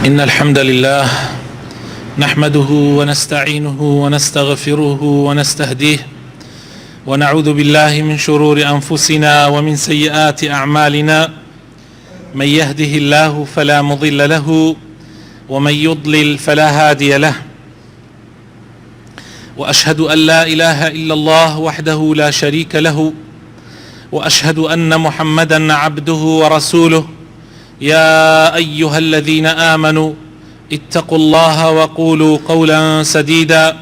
إن الحمد لله نحمده ونستعينه ونستغفره ونستهديه ونعوذ بالله من شرور أنفسنا ومن سيئات أعمالنا من يهده الله فلا مضل له ومن يضلل فلا هادي له وأشهد أن لا إله إلا الله وحده لا شريك له وأشهد أن محمدا عبده ورسوله يا أيها الذين آمنوا اتقوا الله وقولوا قولا سديدا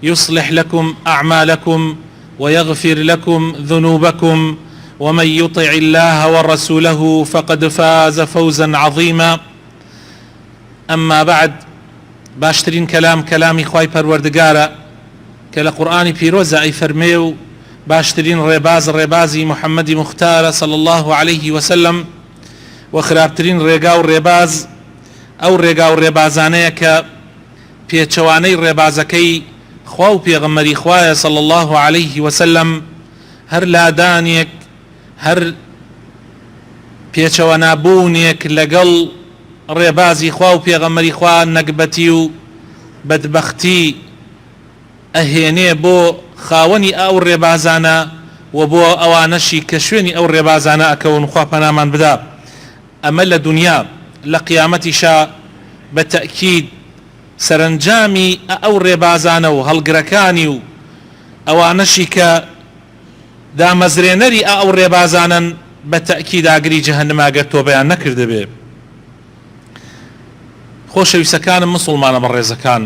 يصلح لكم أعمالكم ويغفر لكم ذنوبكم ومن يطع الله ورسوله فقد فاز فوزا عظيما. أما بعد، باشترين كلامي خواي پروردگارا كلا قرآن پیروزا اي فرميو باشترين ريبازي محمد مختار صلى الله عليه وسلم وخرابترين رێگا و ڕێباز ئەو ڕێگا و ڕێبازانەیە کە پێچەوانەی ڕێبازەکەی خوا و پێغەمبەری خوایە صلى الله عليه وسلم هەر لادانێک هەر پێچەوەنابوونێک لەگەڵ ڕێبازی خوا و پێغەمبەری خوا نەکبەتی و بەدبەختی ئەهێنێ بۆ خاوەنی ئەو ڕێبازانە و بۆ ئەوانەشی کە شوێنی ئەو ڕێبازانە ئەکەون. خوا پەنامان بدا. ئەمە لە دنیا لە قیامەتیشا بە تەئکید سەرنجامی ئەو ڕێبازانە و هەڵگرەکانی و ئەوانەشی کە دامەزرێنەری ئەو ڕێبازانن بە تەئکید ئاگری جەهەنەم ئەگەر تۆ بەیان نەکردبێ. خۆشەویستەکانم مسڵمانە بەڕێزەکان،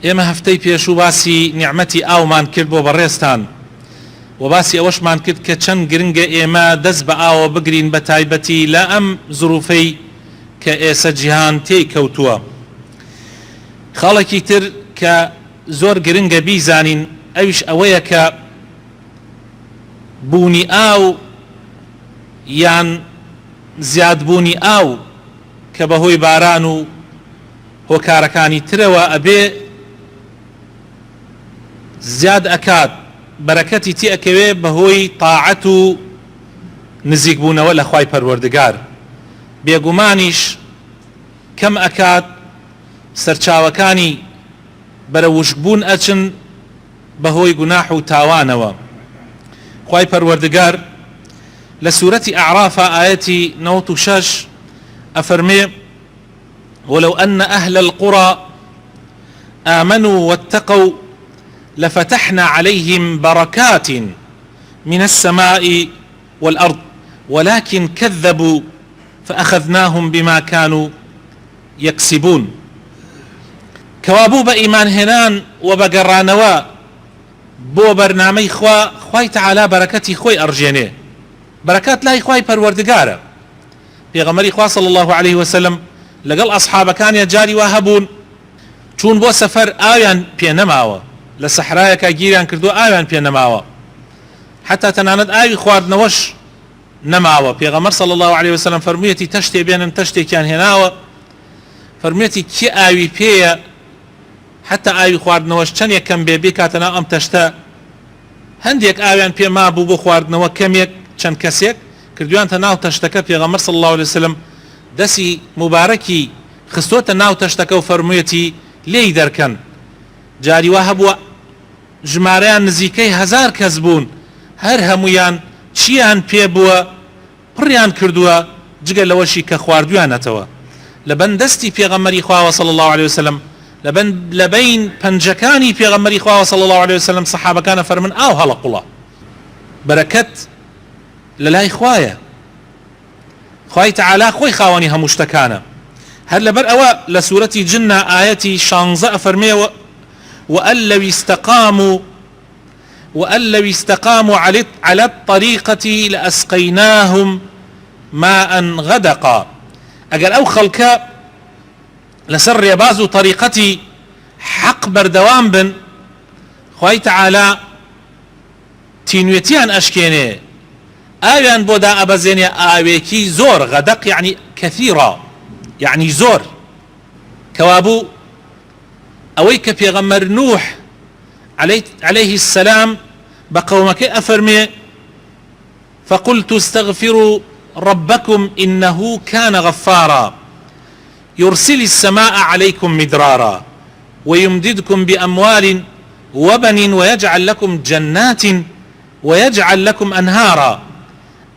ئێمە هەفتەی پێشوو باسی نیعمەتی ئاومان کرد بۆ بەڕێستان و باسی ئەوەشمان کرد کە چەند گرنگە ئێمە دەست بە ئاوە بگرین بە تایبەتی لە ئەم زروفەی کە ئێستا جیهان تێی کەوتووە. خاڵێکی تر کە زۆر گرنگە بیزانین ئەویش ئەوەیە کە بوونی ئاو یان زیادبوونی ئاو کە بەهۆی باران و هۆکارەکانی ترەوە ئەبێ زیاد ئەکات، بەرەکەتی تی ئەکەوێ بەهۆی تاعەت و نزیکبوونەوە لە خوای پەروەردگار. بێگومانیش کەم ئەکات، سەرچاوەکانی بەرە وشکبوون ئەچن بەهۆی گوناح و تاوانەوە. خوای پەروەردگار لە سوورەتی ئەعرافە ئاەتی 96 ئەفەرمێ ولو أن أهل القرى آمنوا واتقوا لفتحنا عليهم بركات من السماء والأرض ولكن كذبوا فأخذناهم بما كانوا يكسبون. كوابو بإيمان هنان وبقرانوا بو برنامي خواي تعالى بركتي خوي أرجيني بركات لاي خواي پروردگاره. پیغمبری خوا صلى الله عليه وسلم لقل أصحاب كان يجاري وهبون چون بو سفر آيان پێنەماوە لە سەحرایەکە گیریان کردو ئاویان پێ نەماوە، حتا تەنانەت ئاوی خواردنەوەش نەماوە. پێغەمبەر صلی الله عليه وسلم فەرموویەتی تەشتێ بێنن، تەشتێکیان هێناوە، فەرموویەتی کێ ئاوی پێیە حتا ئاوی خواردنەوەش چەندێک کەم بێ بکاتە ناو ئەم تەشتە. هەندێک ئاویان پێ مابوو بۆ خواردنەوە، کەمێک چەند کەسێک کردویانتە ناو تەشتەکە. پێغەمبەر صلی الله عليه وسلم دەستی مبارەکی خستۆتە ناو تەشتەکە و فەرموویەتی لێی دەرکەن. جاری وا هەبووە ژمارەیان نزیکەی 1000 کەس بوون، هەر هەمویان چیان پێ بووە پڕیان کردووە جگە لەوەشی کە خواردویانەتەوە. لە بەندەستی پێغەمبەری خواوە صلی الله عليه وسلم لە بین پەنجەکانی پێغەمبەری خواوە صلی الله عليه وسلم سەحابەکانە فەرمن ئاو هەڵەقوڵە. بەرەکەت لە لای خوایە، خوای تەعالا خۆی خاوەنی هەموو شتەکانە. هەر لەبەر ئەوە لە سوورەتی جنە ئاەتی 16 ئەفەرمێەوە وأن لو استقاموا على الطريقة لأسقيناهم ماء غدقا. أجل أو خلقا لسر يبازو طريقتي حق بردوام بن خواهي تعالى تينويتيان أشكيني آوان بودا أبزيني آويكي زور غدق يعني كثيرا يعني زور كوابو أويك بيغمر نوح عليه السلام بقومك أفرمي فقلت استغفروا ربكم إنه كان غفارا. يرسل السماء عليكم مدرارا ويمددكم بأموال وبنين ويجعل لكم جنات ويجعل لكم أنهارا.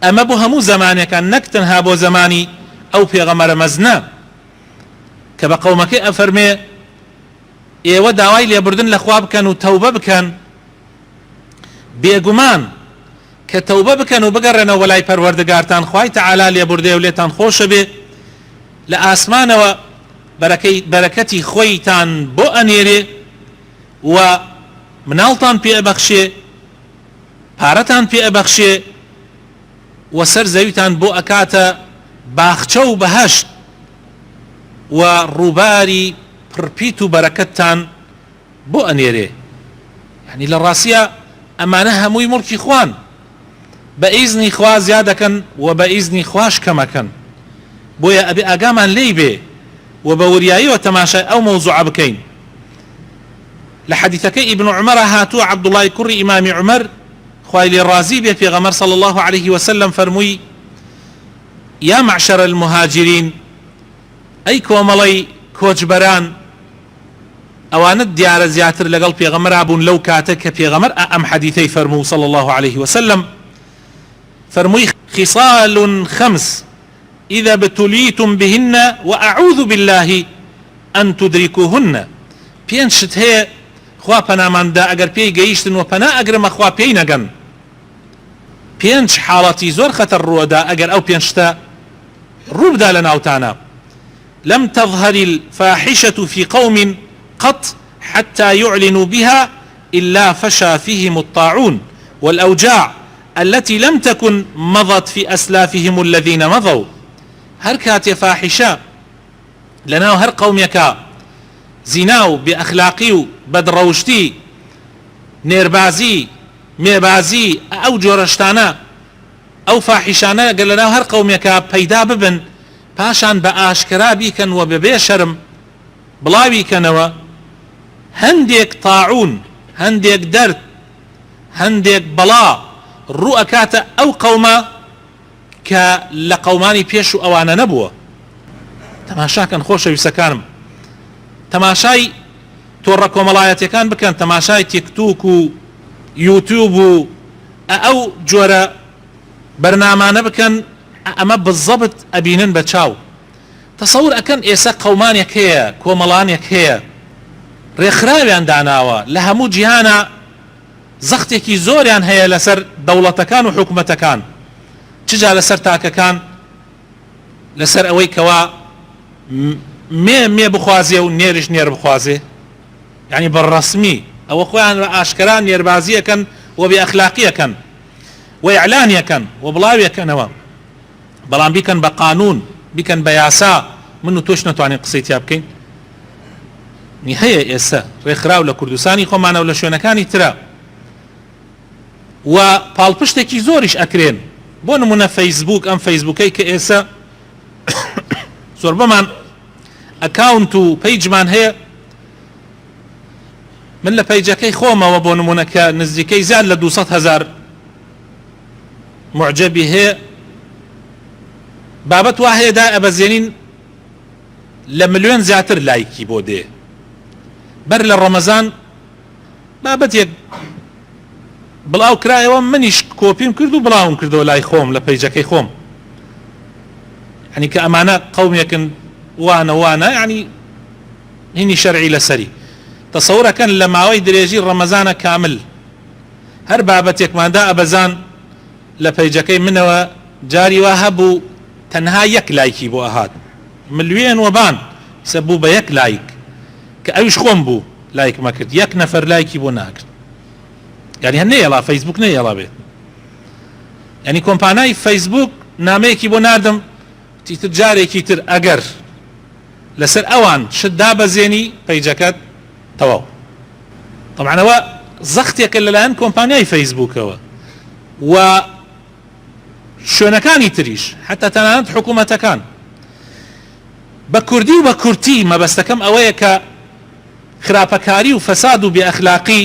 أما بهمو زماني كان نكتنها بو زماني أو في غمر مزنا كبقومك أفرمي ئێوە داوای لێبوردن لە خوا بکەن و تەوبە بکەن بێگومان کە تەوبە بکەن و بگەڕێنەوە لای پەروەردگارتان خوای تەعالا لێبوردێ و لێتان خۆشە بێ لە ئاسمانەوە بەرەکەتی خۆیتان بۆ ئەنێرێ و مناڵتان پێ ئەبەخشێ پارەتان پێ ئەبەخشێ و سەر زەویتان بۆ ئەکاتە باخچە و بەهەشت و ڕووباری پڕپیت و بەرەکەتتان بۆ ئەنێرێ. یعنی لە ڕاستیە ئەمانە هەمووی مڵکی خوان بە ئیزنی خوا زیادەکەن و بە ئیزنی خوش کەمەکەن بۆیە ئەبێ ئاگامان لێی بێ و بە وریاییەوە تەماشای ئەو مەوزوعە بکەین. لە حەدیثەکەی ئیبن عومەرە هاتووە عەبدوڵای کوڕی ئیمامی عومەر خوای لێ ڕازی بێ پێغەمبەر صلی الله عليه وسلم فەرمووی یا معشەر المهاجرین ئەی کۆمەڵەی کۆچبەران ئەوانت دیارە زیاتر لەگەڵ پێغەمبەر بوون لەو کاتە کە پێغەمبەر ئەم حەدیثەی فەرموو صلی الله عليه وسلم فەرمووی خصال خمس إذا ابتليتم بهن وأعوذ بالله أن تدركوهن. پێنج شت هەیە خوا پەناماندا ئەگەر پێی گەیشتن و پەنا ئەگرمە خوا پێی نەگەن. پێنج حاڵەتی زۆر خەتەر ڕووەدا ئەگەر ئەو پێنج شتە ڕووبدا لە ناوتانە. لم تظهر الفاحشة في قوم قط حتى يعلنوا بها إلا فشى فيهم الطاعون والأوجاع التي لم تكن مضت في أسلافهم الذين مضوا. هر كات فاحشة لنا هر قوم يكا زيناو بأخلاقي بدروشتي نيربازي ميبازي أو جورشتانا أو فاحشانا قال لنا هر قوم يكا بيدا ببن پاشان بە ئاشکرا بیکەن و بەبێ شەرم بڵاوی کەنەوە هەندێک تاعون هەندێک دەرد هەندێک بەڵا ڕوو ئەکاتە ئەو قەومە کە لە قەومانی پێش و ئەوانە نەبووە. تەماشاکەن خۆشەویستەکانم تەماشای تۆڕە کۆمەڵایەتیەکان بکەن تەماشای تیکتوک و یوتیوب و ئەو جۆرە بەرنامانە بکەن ئەمە بزەبت ئەبینن بە چاو. تەسەور ئەکەن ئێستا قەومانێک هەیە کۆمەڵانێک هەیە ڕێکخراویان داناوە لە هەموو جیهانە زەختێکی زۆریان هەیە لەسەر دەوڵەتەکان و حکومەتەکان چجا لەسەر تاکەکان لەسەر ئەوەی کەوا مێ بخوازێ و نێریش نێر بخوازێ یعنی بەڕەسمی ئەوە خۆیان ئاشکران نێربازیەکەن و بێ ئەخلاقیەکەن و ئیعلانیەکەن و بڵاویەکەنەوە بەڵام بیکەن بە قانون بیکەن بە یاسا من و تۆش نەتوانین قسەی تیا بکەین. هەیە ئێستا ڕێکخراو لە کوردستانی خۆمانە و لە شوێنەکانی ترە و پاڵپشتێکی زۆریش ئەکرێن بۆ نمونە فەیسبوک ئەم فەیسبوکەی کە ئێستا زۆر بەمان ئەکاونت و پەیجمان هەیە من لە پەیجەکەی خۆمەوە بۆ نمونە کە نزیکەی زیاد لە 200,000 معجبی هەیە بابەت وا هەیە دا ئەبەزێنین لە ملیۆن زیاتر لایکی بۆ دێ بەر لە ڕەمەزان بابەتێک بڵاو کرایەوە منیش کۆپیم کرد و بڵاوم کردەوە لای خۆم لە پەیجەکەی خۆم ینی کە ئەمانە قەومێکن وانە ینی هینی شەرعی لەسەری تەسەورەکەن لە ماوەی درێژی ڕەمەزانە کامل هەر بابەتێکماندا ئەبەزان لە پەیجەکەی منەوە جاری وا هەبوو تەنها یەک لایکی بۆ ئەهات ملیۆن وەبان سەبوو بە یەک لایک کە ئەویش خۆم بوو لایک مەکرد یەک نەفەر لایکی بۆ ناکرد یعنی هەر نەیەڵا فەیسبوک نەیەڵا بێت ینی کۆمپانای فەیسبوک نامەیەکی بۆ ناردم تیتر جارێکی تر ئەگەر لەسەر ئەوان شت دابەزێنی پەیجەکەت تەواو. طبعا ئەوە زەختێکە لەلایەن کۆمپانیای فەیسبوکەوە و شوێنەکانی تریش حتا تەنانەت حکوومەتەکان بە کوردی و بە کورتی مەبەستەکەم ئەوەیە کە خراپەکاری و فەساد و بێئەخلاقی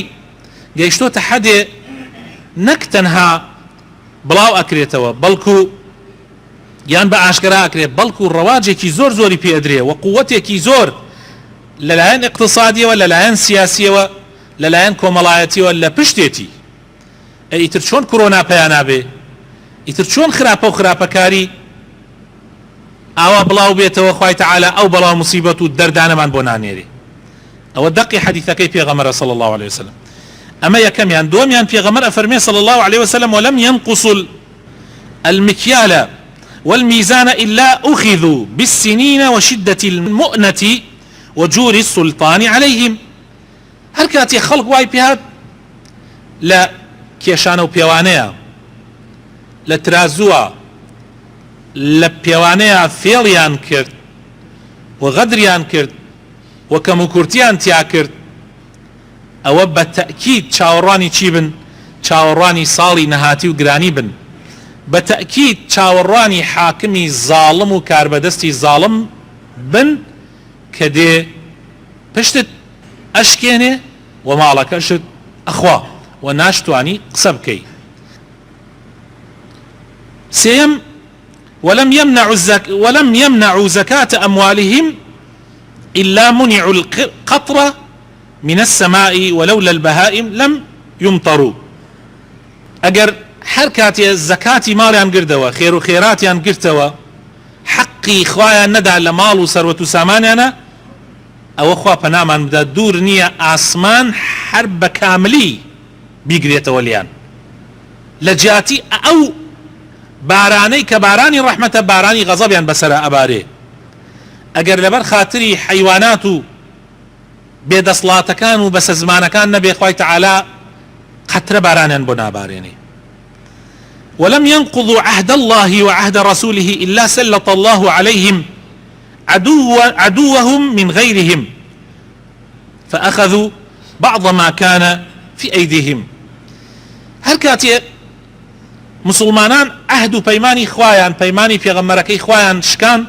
گەیشتۆتە حەدێ نەک تەنها بڵاو ئەکرێتەوە بەڵکو یان بە ئاشکرا ئەکرێ بەڵکو ڕەواجێکی زۆر زۆری پێدرێ و قووەتێکی زۆر لەلایەن اقتصادیەوە لەلایەن سیاسیەوە لەلایەن کۆمەڵایەتیەوە لە پشتێتی ئیتر چۆن کۆرۆنا پەیان نابێ ئیتر چۆن خراپە و خراپەکاری ئاوا بڵاو بێتەوە خوای تەعالا ئەو بەڵاو موسیبەت و دەردانەمان بۆ نانێرێ ئەوە دەقی حەدیثەکەی پێغەمبەرە صلی الله عليه وسلم ئەمە یەکەمیان دووەمیان پێغەمبەر ئەفەرمێ صلی الله عليه وسلم ولم ينقصوا المكيال والميزان إلا أخذوا بالسنين وشدة المؤنة وجور السلطان عليهم هەر کاتی خەڵک وای پێهات لە کێشانە و پێوانەیە لە ترازووە لە پێوانەیە فێڵیان کرد و غەدریان کرد و کەم و کورتیان تیا کرد ئەوە بە تەئکید چاوەڕوانی چی بن چاوەڕوانی ساڵی نەهاتی و گرانی بن بە تەئکید چاوەڕوانی حاکمی زاڵم و کاربەدەستی زاڵم بن کە دێ پشتت ئەشکێنێ و ماڵەکەشت ئەخوا و ناشتوانی قسە بکەی سێم ولم يمنعوا زكاة أموالهم إلا منعوا القطرة من السماء ولولا البهائم لم يمطروا أجر حركات زكاة ماليان قردوا خير خيراتيان قرتوا حقي خوايا ندع لمال وثروة سامانيانا أو أخوا بنامان بدا دور نية آسمان حرب كاملي بيقريت وليان لجاتي أو باراني كباراني رحمة باراني غضب يعني بسرا أباري أجر لبر خاطري حيواناتو بيد صلاة كانوا بس زمان كان نبي خوي تعالى قطر باراني بنا باريني ولم ينقضوا عهد الله وعهد رسوله إلا سلط الله عليهم عدوهم من غيرهم فأخذوا بعض ما كان في أيديهم هل كاتي مسلمانان عهد و پەیمانی خوایان پەیمانی پێغەمبەرەکەی خوایان شکان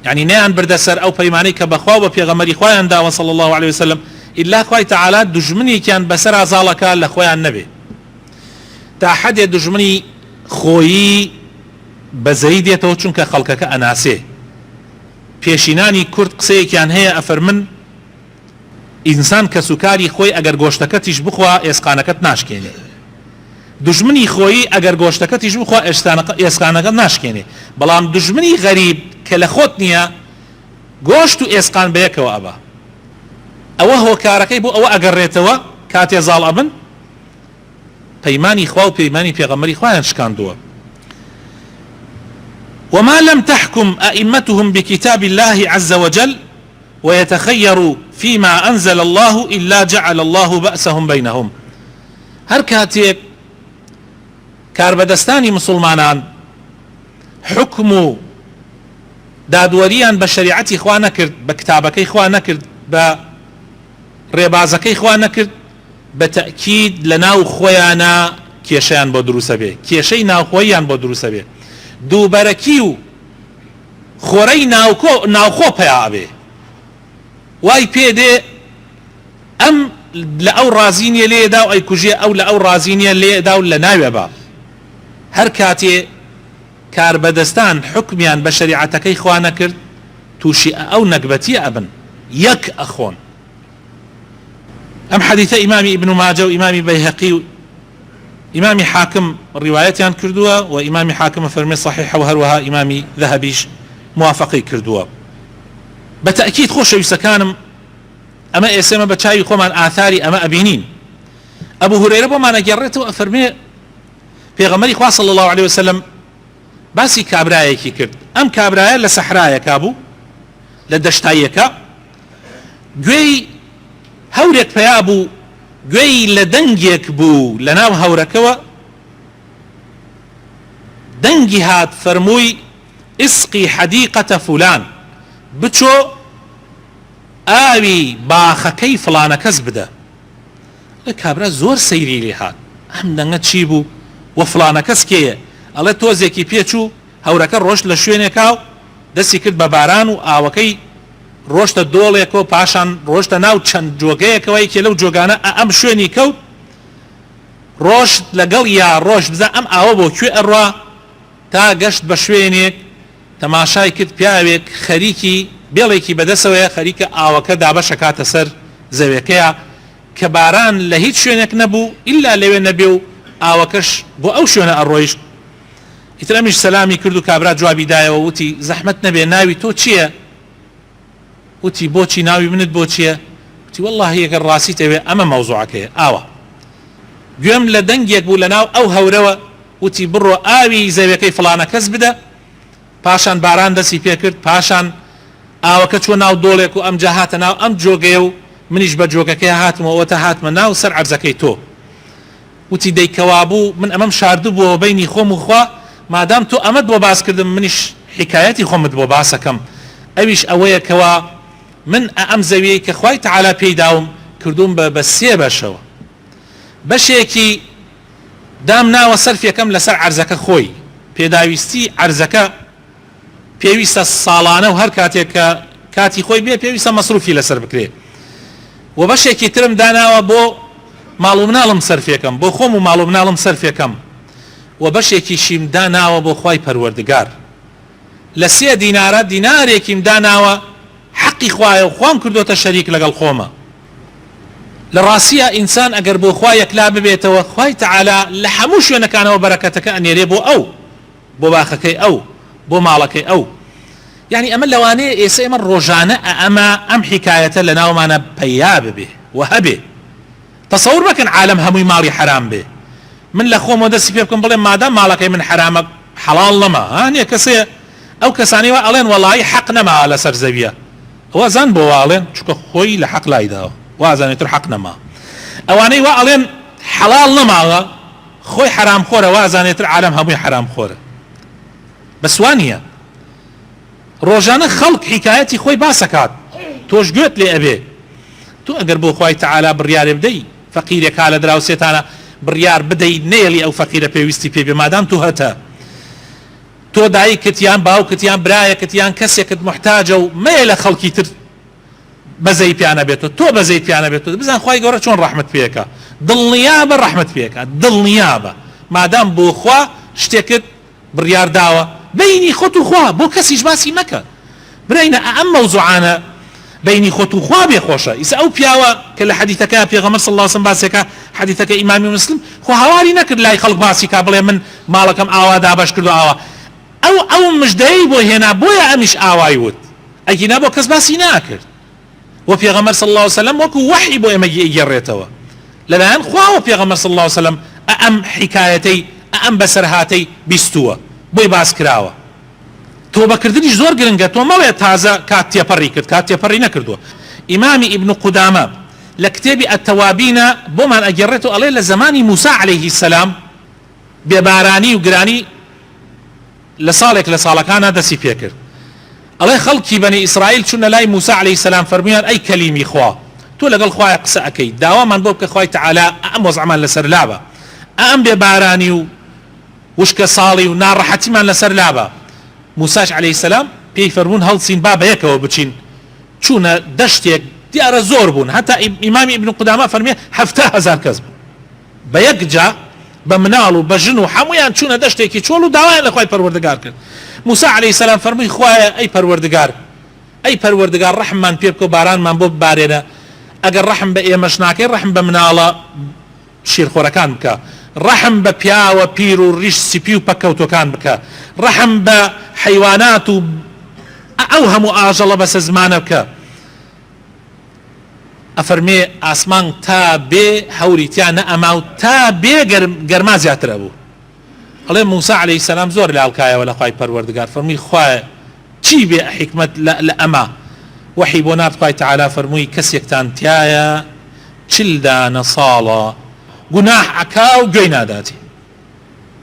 يعني نيان بردسر أو پەیمانی کە بەخوا و پێغەمبەری خوایان داوە صلى الله عليه وسلم إلا خوای تعالى دژمنی کیان بەسەر ئازاڵەکە لە خۆیان نەبێ تا حەدێ دژمنی خۆیی بەزەی دێتەوە چونکە خەڵکەکە ئەناسێ پێشینانی کورد قسەیەکیان هەیە ئەفەرمن ئینسان کە سوکاری خۆی ئەگەر گۆشتەکەتیش بخوا ئێسقانەکەت ناشکێنێ دژمنی خۆی ئەگەر گۆشتەکەتیش بخوا ئێسقانەکەت ناشکێنێ بەڵام دژمنی غەریب کە لە خۆت نییە گۆشت و ئێسقان بەیەکەوە ئەبا ئەوە هۆکارەکەی بۆ ئەوە ئەگەڕێتەوە کاتێ زاڵ ئەبن پەیمانی خوا و پەیمانی پێغەمبەری خوایان شکاندووە وما لم تحكم أئمتهم بكتاب الله عز وجل ويتخيروا فيما أنزل الله إلا جعل الله بأسهم بينهم هر كاتيك كاربدستاني مسلمانان حكم دادوريان بشريعتي إخوان نكرد بكتابك إخوان نكرد بريبازك إخوان نكرد بتأكيد لناو خويانا كيشيان بودروسة بيه كيشي ناو خويان بودروسة بيه دو بركيو خوري ناو خو بيا بيه واي بيدي أم لأو رازينيا ليه داو أي كوجيه أو لأو رازينيا ليه داو لناوي با هر كاتي كاربدستان حكميان بشريعتك إخوانا كرد توشي أو نقبتي أبن يك أخون أم حديث إمامي ابن ماجه وإمامي بيهقي إمامي حاكم الروايات كردوها وإمامي حاكم فرمي صحيحة وهروها إمامي ذهبيش موافقي كردوها بتأكيد خوش يسكانم أما إسمه بتشاي خومن آثاري أما أبينين أبو هريرة بما نجرته أفرمي في غمري خواه صلى الله عليه وسلم باسي كابرايا كي كرد أم كابرايا لسحرايا كابو لدشتايكا جوي هورك فيابو جوي لدنجيك بو لناو هوركوا دنجي هات فرموي اسقي حديقة فلان بچو آوي باخكي فلانة كزبدا كابرا زور سيري لي هات هم دنگت چي بو وفلانة كسكيه الله توزيكي بيچو هوركا روش لشوينيكاو دسي كرد بباران و آوكي روشتا دوليكو پاشان روشتا ناو چند جوگيكوي كي لو جوگانا ام شويني كوت روش لقل يا روش بزا ام آو بو كوي اروا تا قشت بشوينيك تەماشای کرد پیاوێک خەریکی بێڵێکی بەدەسەوەیە خەریکە ئاوەکە دابەشە کاتە سەر زەویەکەیە کە باران لە هیچ شوێنێک نەبوو ئیلا لەوێ نەبێ و ئاوەکەش بۆ ئەو شوێنە ئەڕۆیشت. ئیتر ئەمیش سەلامی کرد و کابرا جوابی دایەوە وتی زەحمەت نەبێ ناوی تۆ چییە؟ وتی بۆچی ناوی منت بۆ چییە؟ وتی وەڵڵاهی ئەگەر ڕاستی تەوێ ئەمە مەوزوعەکەیە ئاوە. گوێم لە دەنگێک بوو لە ناو ئەو هەورەوە وتی بڕۆ ئاوی زەویەکەی فڵانە کەس بدە، پاشان باران دەستی پێ کرد، پاشان ئاوەکە چوە ناو دۆڵێک و ئەم جا هاتە ناو ئەم جۆگەیە و منیش بە جۆگەکەی هاتمەوەتە هاتمە ناو سەر عەرزەکەی تۆ. وتی دەیکەوا بوو من ئەمەم شاردوو بووە بەینی خۆم و خوا، مادام تۆ ئەمەت بۆ باس کردم منیش حکایەتی خۆمت بۆ باسەکەم، ئەویش ئەوەیە کەوا من ئەم زەویەی کە خوای تەعالا پێی داوم کردوم بە سێ بەشەوە. بەشێکی دام ناوە سەرفێکەم لەسەر عەرزەکە خۆی، پێداویستی عەرزەکە پێویستە ساڵانە و هەر کاتێک کە کاتی خۆی بێ پێویستە مەسروفی لەسەر بکرێ. و بەشێکی ترم داناوە بۆ ماڵ و مناڵم سەرفێکەم، بۆ خۆم و ماڵ و مناڵم سەرفێکەم، و بەشێکی شیم داناوە بۆ خوای پەروەردگار. لە 3 دینارە دینارێکیم داناوە حەقی خوایە و خوام کردوتە شەریک لەگەڵ خۆمە. لە ڕاستیە ئینسان ئەگەر بۆ خوای یەکلا ببێتەوە خوای تەعالا لە هەموو شوێنەکانەوە بەرەکەتەکە ئەنێرێ بۆ ئەو، بۆ باخەکەی ئەو، بۆ ماڵەکەی ئەو. یعنی ئەمە لەوانەیە ئێستا ئێمە ڕۆژانە ئەم حکایەتە لە ناومانە پەیا ببێ و هەبێ. تەسەور بکەن عالم هەمووی ماڵی حرام بێ، من لە خۆمەوە دەستی پێ بکەم بڵێم مادام ماڵەکەی من حرامە حەڵاڵ نەما، هەنێ کەسێ ئەو کەسانی وا ئەڵێن وەڵی حەق نەما لەسەر زەویە، ئەوە زان بۆ واڵێن چونکە خۆی لە حەق لایداوە وازانێتتر حەق نەما. ئەوانەی وا ئەڵێن حەڵاڵ نەماوە خۆی حرام خۆرە وازانێتتر عالم هەمووی حرام خۆرە. بەسوانیە ڕۆژانە خەڵک حکایەتی خۆی باسەکات، تۆش گوێت لێ ئەبێ. تۆ ئەگەر بۆ خوای تەعالا بڕیارێ بدەی فەقیرێکا لە دراوسێتانە بڕیار بدەی نێڵی ئەو فەقیرە پێویستی پێ بێ، مادام تو هەتە تۆ دایکتیان باوکتیان برایەکتیان کەسێکت محتاجە و مەیە لە خەڵکی تر بەزەی پیانە بێتەوە، تۆ بەزەی پیانە بێتەوە، بزان خوای گەورە چۆن ڕەحمەت پێکە، دڵنیابە ڕەحمەت پێکە، دڵنیابە مادام بۆ خوا شتێکت بڕیار داوە بینی خۆت و خوا، بۆ کەسیش باسی مەکە. برینە ئەم مەوزوعانە بینی خۆت و خوا بێ خۆشە. ئیسا ئەو پیاوە کە لە حەدیثەکە پێغەمبەر صلی الله علیه و سلم باسێکە، حەدیثەکە ئیمامی مسلم، خۆ هاواری نەکرد لای خەڵک باسی کا بڵێ من ماڵەکەم ئاوا دابەش کردو ئاوا، ئەو مژدەی بۆ هێنا بۆیە ئەمیش ئاوای وت، ئەگینا بۆ کەس باسی ناکرد. و پێغەمبەر صلی الله علیه و سلم وەکو وحی بۆ ئێمە گێڕێتەوە لەلایەن خوا، و پێغەمبەر صلی الله علیه و سلم ئەم حکایەتەی ئەم بەسەرهاتەی بیستووە بۆی باس کراوە. تۆبەکردنیش زۆر گرنگە، تۆ مەڵێ تازە کات تێپەڕی کرد، کات تێپەڕی نەکردووە. ئیمامی ئیبن قودامە لە کتێبی ئەتەوابینە بۆمان ئەگەڕێتەوە ئەڵێ لە زمانی موسا عەلەیه السەلام بێبارانی و گرانی لە ساڵێک لە ساڵەکانە دەستی پێ کرد. ئەڵێ خەڵکی بەنی ئیسرائیل چوونە لای موسا عەلەیه السەلام فەرمویان ئەی کەلیمی خوا، تۆ لەگەڵ خوایە قسە ئەکەی، داوامان بۆ بکە خوای تەعالا ئەم وەزعمان لەسەر لابە، ئەم بێبارانی و وشکە ساڵی و ناڕەحەتیمان لەسەر لابە. موساش عەلەیه السەلام پێی فەرموون هەڵچین با بەیەکەوە بچین، چوونە دەشتێک دیارە زۆر بوون، هەتا ئیمامی ئیبن قودامە فەرمیێ 7,000 کەس بوون بە یەک جا بە مناڵ و بە ژن و هەمویان چوونە دەشتێکی چۆڵ و داوایان لە خوای پەروەردگار کرد. موسا عەلەیه السەلام فەرمووی خوایە ئەی پەروەردگار ڕەحممان پێ بکە و بارانمان بۆ ببارێنە، ئەگەر ڕەحم بە ئێمەش ناکەی ڕەحم بە مناڵە شیرخۆرەکان بکە، ڕەحم بە پیاوە پیر و ڕیش سپی و پەکەوتەکان بکە، ڕەحم بە حەیوانات و ئەو هەموو ئاژەڵە بەسە زمانە بکە. ئەفەرمێ ئاسمان تا بێ هەوریتیان نەئەما و تا بێ گەرما زیاتر ئەبوو. ئەڵێ موسا عەلەیه السەلام زۆر لاڵکایەوە لە خوای پەروەردگار فەرمووی خوایە چی بێ حکمت لە ئەمە؟ وحی بۆ نات خوای تەعالا فەرمووی کەسێکتان تایە 40 دانە ساڵە گوناح ئەکا و گوێی ناداتی،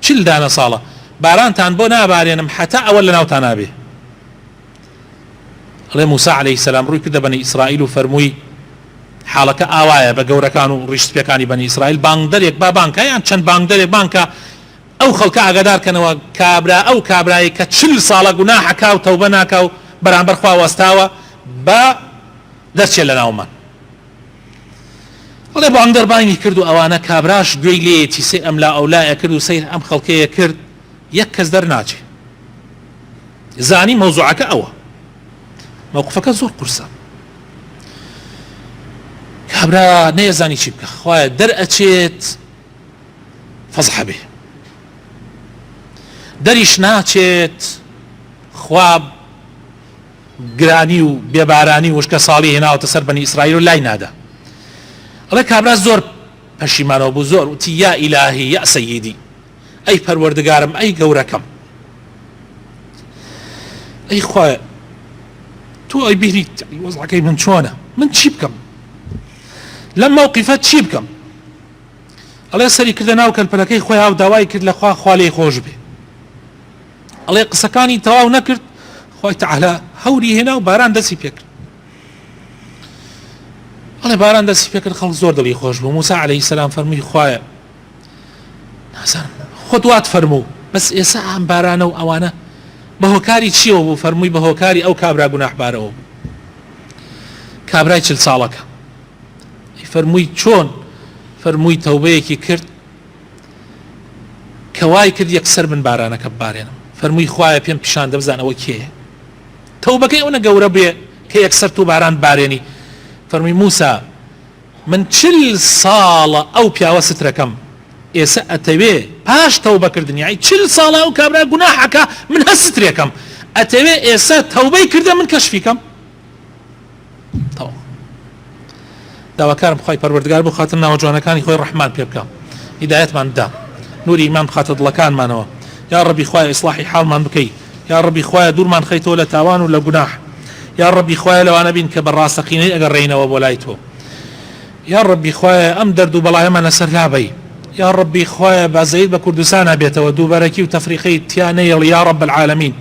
40 دانە ساڵە بارانتان بۆ نابارێنم حتا ئەوە لە ناوتان نابێ. ئەڵێ موسا عەلەیه السەلام ڕووی کردە بەنی ئیسرائیل و فەرمووی حاڵەکە ئاوایە بە گەورەکان و ڕیشتپێکانی بەنی ئیسرائیل، بانگدەرێک با بانکە یان چەند بانگدەرێک بانکە ئەو خەڵکە ئاگادارکەنەوە کابرا ئەو کابرایی کە 40 ساڵە گوناح ئەکا و تەوبە ناکا و بەرامبەر خوا وەستاوە بە دەرچێت لە ناومان. ئەڵێ بانگدەر بانگی کرد و ئەوانە کابراش گوێی لێتی سێ ئەم لا ئەولایە کرد و سەیر ئەم خەڵکەیە کرد، یەک کەس دەرناچێ زانی مەوزوعەکە ئەوە مووقفەکە زۆر قورسە کابرا نەیەزانی چی بکە خوایە دەرئەچێت فەزح بێ دەریش ناچێت خواب گرانی و بێبارانی وشکە ساڵی هێناوەتە سەر بەنی ئیسرائیل و لای نادا ئەڵێ کابرا زۆر پەشیمانەوە بوو زۆر وتی یا ئیلاهی یا سەییدی ئەی پەروەردگارم ئەی گەورەکەم ئەی خوایە تۆ ئەی بیریت وەزعەکەی من چۆنە من چی بکەم لەم مووقیفە چی بکەم ئەڵێ سەری کردە ناو کەلپەلەکەی خۆی هاو داوای کرد لە خوا لێی خۆش بێ ئەڵێ قسەکانی تەواو نەکرد خۆی تەعالا هەوری هێنا و باران دەستی پێکرد ئەڵێ باران دەستی پێکرد خەڵک زۆر دڵی خۆش بوو موسا عەلەیهی سەلام فەرمووی خوایە نازانم خۆ دوات فەرموو بەس ئێستا ئەم بارانە و ئەوانە بە هۆکاری چیەوە بوو فەرمووی بە هۆکاری ئەو کابرا گوناحبارەوە بوو کابرای 40 ساڵەکە فەرمووی چۆن فەرمووی تەوبەیەکی کرد کەوای کرد یەکسەر من بارانەکە ببارێنم فەرمووی خوایە پێم پیشان دەبزانەوە کێیە تەوبەکەی ئەوە گەورە بێ کە یەکسەر تو باران بارێنی فەرمووی موسا من 40 ساڵە ئەو پیاوە سترەکەم ئێستا ئەتەوێ پاش تەوبەکردنی یعنی 40 ساڵە ئەو کابرا گوناحەکە من هەر سترێکم ئەتەوێ ئێستا تەوبەی کردە من کەشفیکەم داواکارم خۆی پەروەردگار بۆ خاتر ناوە جوانەکانی خۆی ڕەحمان پێ بکە هیدایەتمان بدە نوری ئیمان بخاتە دڵەکانمانەوە یا ڕەبی خوایە ئیسلاحی حاڵمان بکەی یا ڕەبی خوایە دوورمان خەیتەوە لە تاوان و لە گوناح یا ڕەبی خوایە لەوانە بین کە بەڕاستەقینەی ئەگەڕێینەوە بۆ لای تۆ یا ڕەبی خوایە ئەم دەرد و بەڵایەمان لەسەر لابەی یا ڕەبی خوایە بازەیت بە کوردستانە بێتەوە دووبارەکی و تەفریقەی تیا نەیەڵی یا ڕەب العالەمین